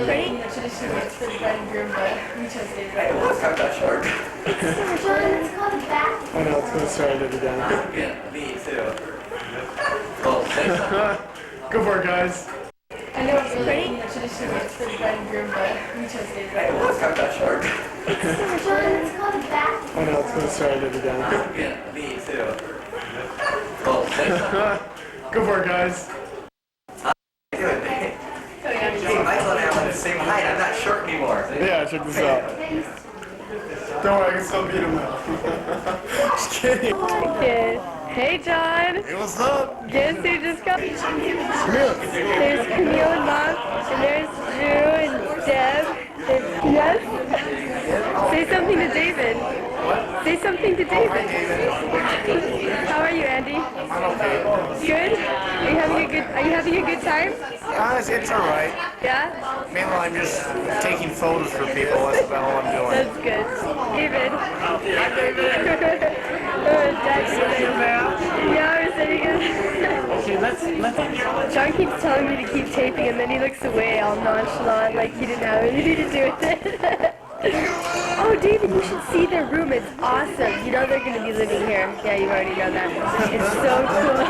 Ready? Tradition works for the bride and groom, but we chose David. Hey, what's got that shark? It's called a bat. I know, it's going to start it again. Yeah, me too. Well, say something. Go for it, guys. I know it's ready? Tradition works for the bride and groom, but we chose David. Hey, what's got that shark? It's called a bat. I know, it's going to start it again. Yeah, me too. Well, say something. Go for it, guys. I thought I'm the same height. I'm not short anymore. Yeah, check this out. Don't worry, I can still beat him now. Just kidding. Hey, John. Hey, what's up? Guess who just got? Camille. There's Camille and Mom, and there's Drew and Deb. Yes? Say something to David. Say something to David. How are you, Andy? I'm okay. Good? Are you having a good time? Honestly, it's alright. Yeah? Meanwhile, I'm just taking photos for people. That's about all I'm doing. That's good. David. Hi, David. Yeah, we're sitting in. Okay, let's. John keeps telling me to keep taping, and then he looks away all nonchalant, like he didn't have anything to do with it. Oh, David, you should see their room. It's awesome. You know they're going to be living here. Yeah, you already know that. It's so cool.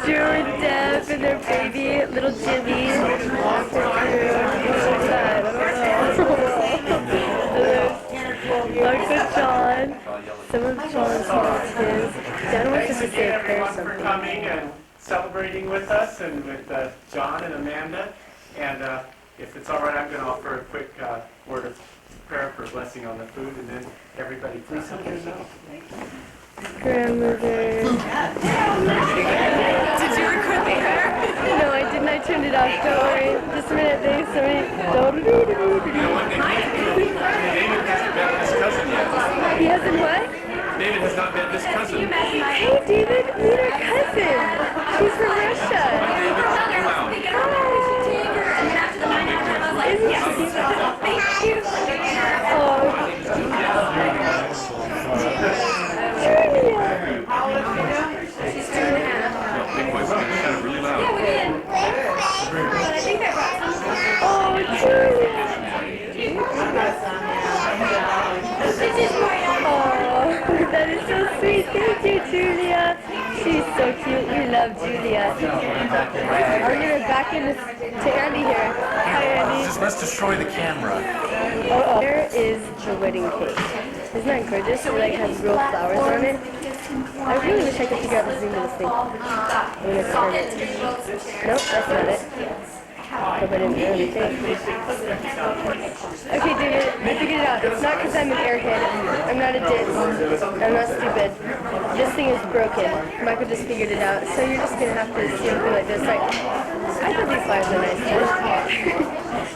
Drew and Deb and their baby, little Jimmy. Look at John. Some of John's relatives. John wants us to say a prayer or for something. coming and celebrating with us and with John and Amanda. And if it's all right, I'm going to offer a quick word of prayer for blessing on the food, and then everybody please help yourself. Grandmother. Did you record the prayer? No, I didn't. I turned it off. Don't worry. Just a minute. Thanks. David hasn't met his cousin yet. He hasn't what? David has not met this cousin. Hey, David. Meet our cousin. She's from Russia. That is so sweet. Thank you, Julia. She's so cute. We love Julia. I'll give it back to Andy here. Hi, Andy. Let's destroy the camera. Oh, there is the wedding cake. Isn't that gorgeous? It like has real flowers on it. I really wish I could figure out the zoom of this thing. I'm gonna turn it. Nope, that's not it. Hope I didn't do anything. Okay, David, I figured it out. It's not because I'm an airhead. I'm not a ditz. I'm not stupid. This thing is broken. Michael just figured it out. So you're just going to have to see something like this. Like, I thought these flowers are nice.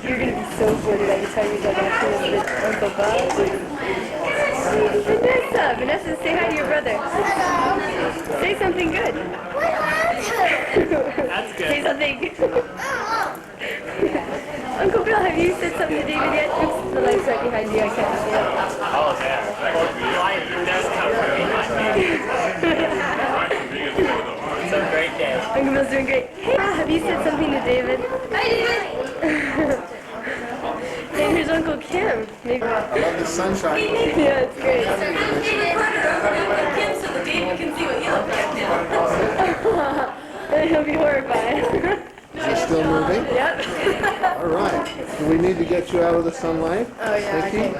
You're going to be so good every time you go back to with Uncle Bob. Vanessa, say hi to your brother. Say something good. That's good. Say something. Uncle Bill, have you said something to David yet? Oops, the light's right behind you. I can't see it. Oh, yeah. Light does come It's a great day. Uncle Bill's doing great. Hey, have you said something to David? Hi, David. Hey, here's Uncle Kim. Maybe. I love the sunshine. Yeah, it's great. Kim, so the baby can see what you look like. He'll be horrified. Is it still moving? Yep. All right. Do we need to get you out of the sunlight? Oh, yeah, Vicky?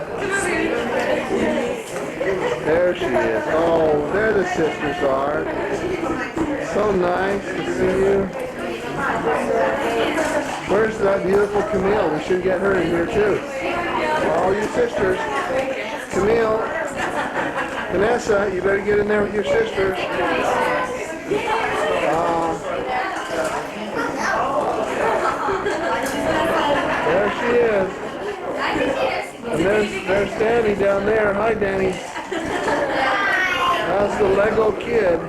okay. There she is. Oh, there the sisters are. So nice to see you. Where's that beautiful Camille? We should get her in here too. All you sisters. Camille. Vanessa, you better get in there with your sisters. There she is. And there's Danny down there. Hi, Danny. That's the Lego kid.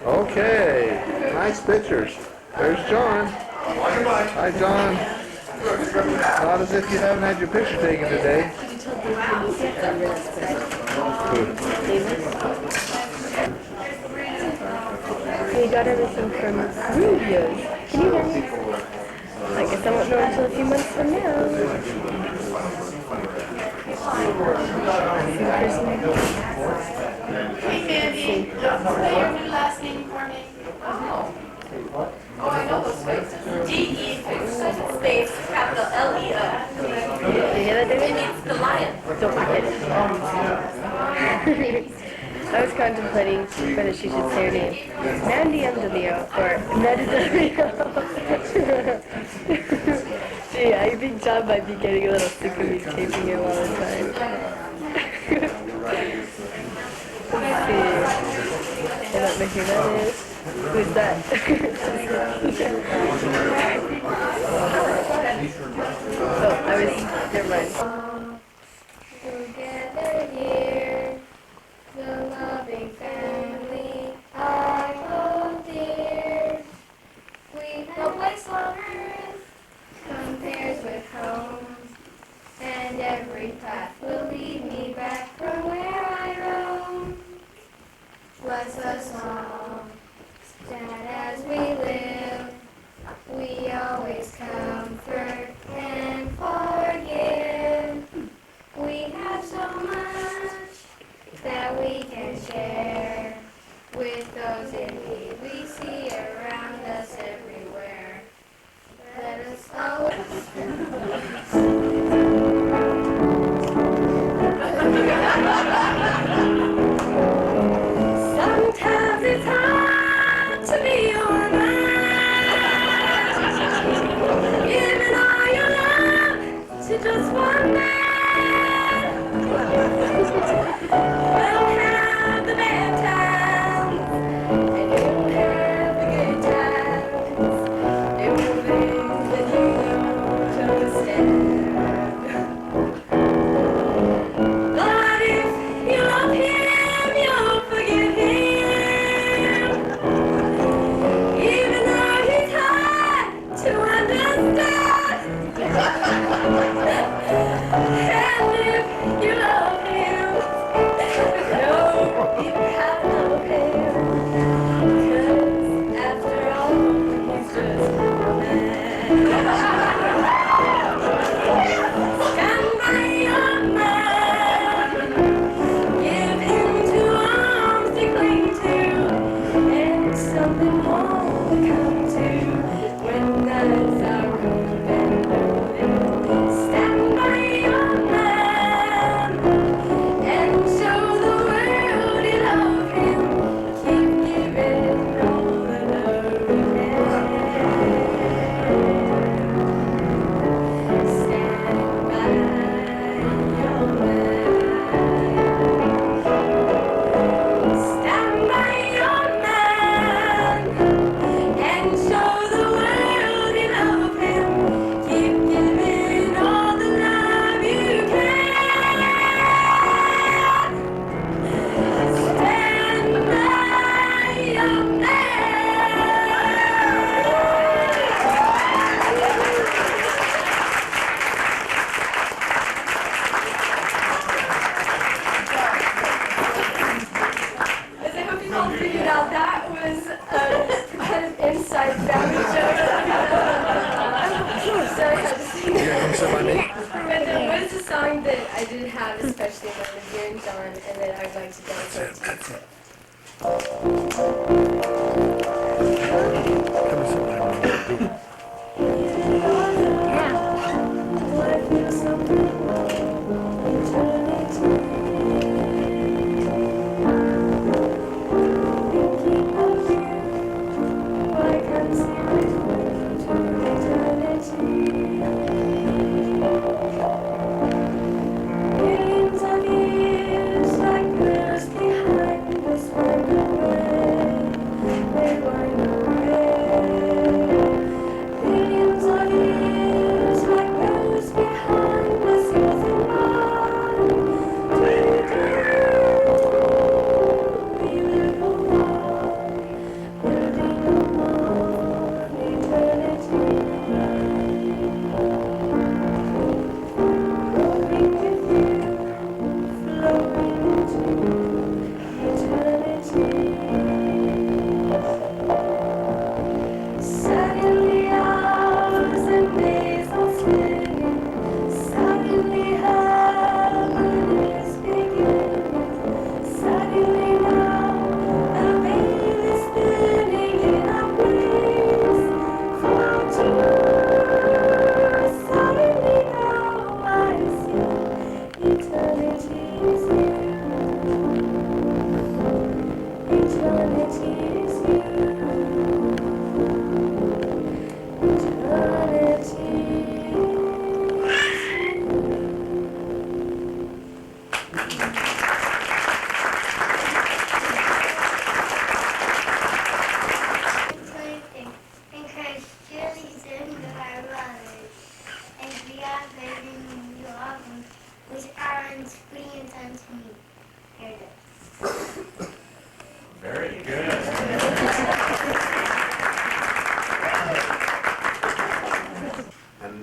Okay. Nice pictures. There's John. Hi, John. Not as if you haven't had your picture taken today. We got everything from Rubio's. Can you hear me? I guess guess I won't know until a few months from now. Hey, Mandy. Say your new last name for me. Oh, I know those spaces. G-E space capital L-E-O. You hear that, It David? means the lion. Don't forget it. I was contemplating whether she should say her name Mandy Emdelio or Medidelio. Gee, I think John might be getting a little sick of me taping him all the time. Let's see. I don't know who that is. Who's that? Oh, I was, never mind. Together here, the loving family I hold dear. We no place on earth compares with home, and every path will lead me back from where I roam. Bless us all, that as we live, we always comfort and forgive. We have so much that we can share with those in need we see around us everywhere. Let us always. Sometimes it's hard to be your man, giving all your love to just one man. We'll have the bad times, and you'll have the good times. Do things that you don't understand.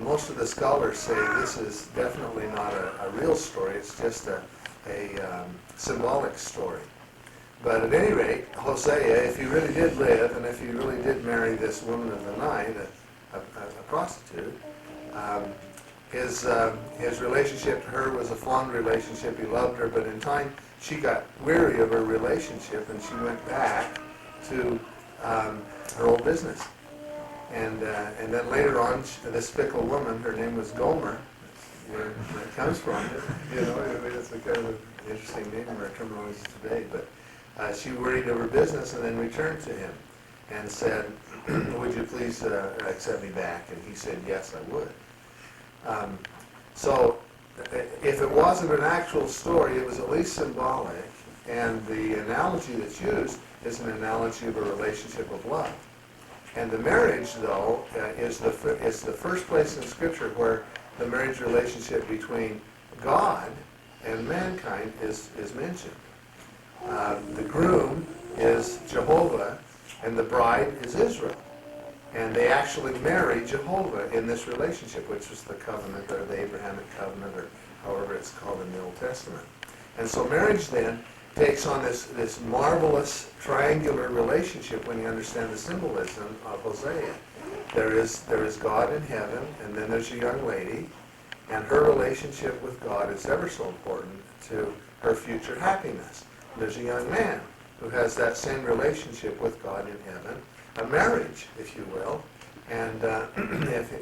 most of the scholars say this is definitely not a real story. It's just a symbolic story. But at any rate, Hosea, if he really did live, and if he really did marry this woman of the night, a prostitute, his relationship to her was a fond relationship. He loved her, but in time she got weary of her relationship, and she went back to her old business. And then later on, this fickle woman, her name was Gomer, where it comes from. You know, it's a kind of interesting name in our terminology today. But she worried of her business and then returned to him and said, "Would you please accept me back?" And he said, "Yes, I would." So if it wasn't an actual story, it was at least symbolic. And the analogy that's used is an analogy of a relationship of love. And the marriage, though, is the first place in Scripture where the marriage relationship between God and mankind is mentioned. The groom is Jehovah, and the bride is Israel. And they actually marry Jehovah in this relationship, which was the covenant, or the Abrahamic covenant, or however it's called in the Old Testament. And so marriage then takes on this marvelous triangular relationship when you understand the symbolism of Hosea. There is God in heaven, and then there's a young lady, and her relationship with God is ever so important to her future happiness. There's a young man who has that same relationship with God in heaven, a marriage, if you will, and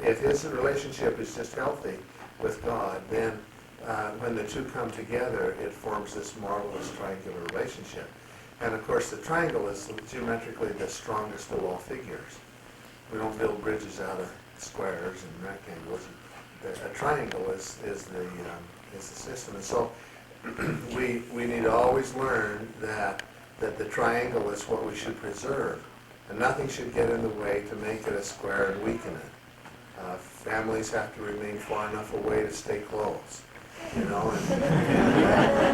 if his relationship is just healthy with God, then when the two come together, it forms this marvelous triangular relationship. And of course, the triangle is geometrically the strongest of all figures. We don't build bridges out of squares and rectangles. A triangle is the system. And so we need to always learn that the triangle is what we should preserve. And nothing should get in the way to make it a square and weaken it. Families have to remain far enough away to stay close. You know, and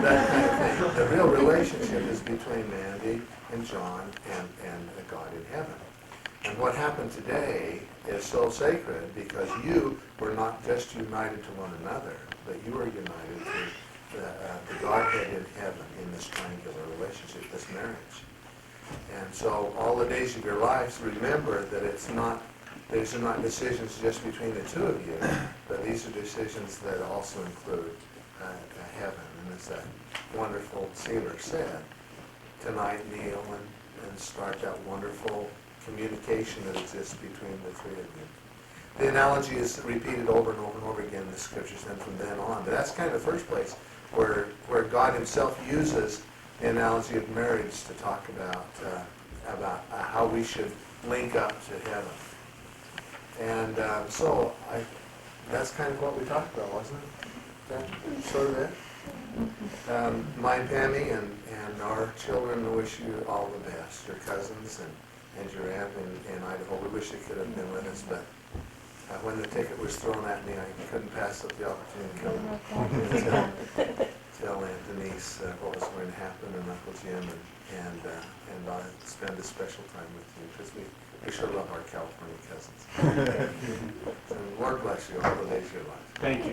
that kind of thing. The real relationship is between Mandy and John and God in heaven. And what happened today is so sacred because you were not just united to one another, but you were united to the Godhead in heaven in this triangular relationship, this marriage. And so all the days of your lives, remember that these are not decisions just between the two of you, but these are decisions that also include heaven. And as that wonderful sealer said, tonight kneel and start that wonderful communication that exists between the three of you. The analogy is repeated over and over and over again in the Scriptures and from then on. But that's kind of the first place where God himself uses the analogy of marriage to talk about how we should link up to heaven. And so that's kind of what we talked about, wasn't it? That sort of it. Mine, Pammy, and our children wish you all the best. Your cousins and your aunt in Idaho. We wish they could have been with us, but when the ticket was thrown at me, I couldn't pass up the opportunity to come and tell Aunt Denise what was going to happen, and Uncle Jim, and spend a special time with you, because we sure love our California cousins. And Lord bless you all the days of your life. Thank you.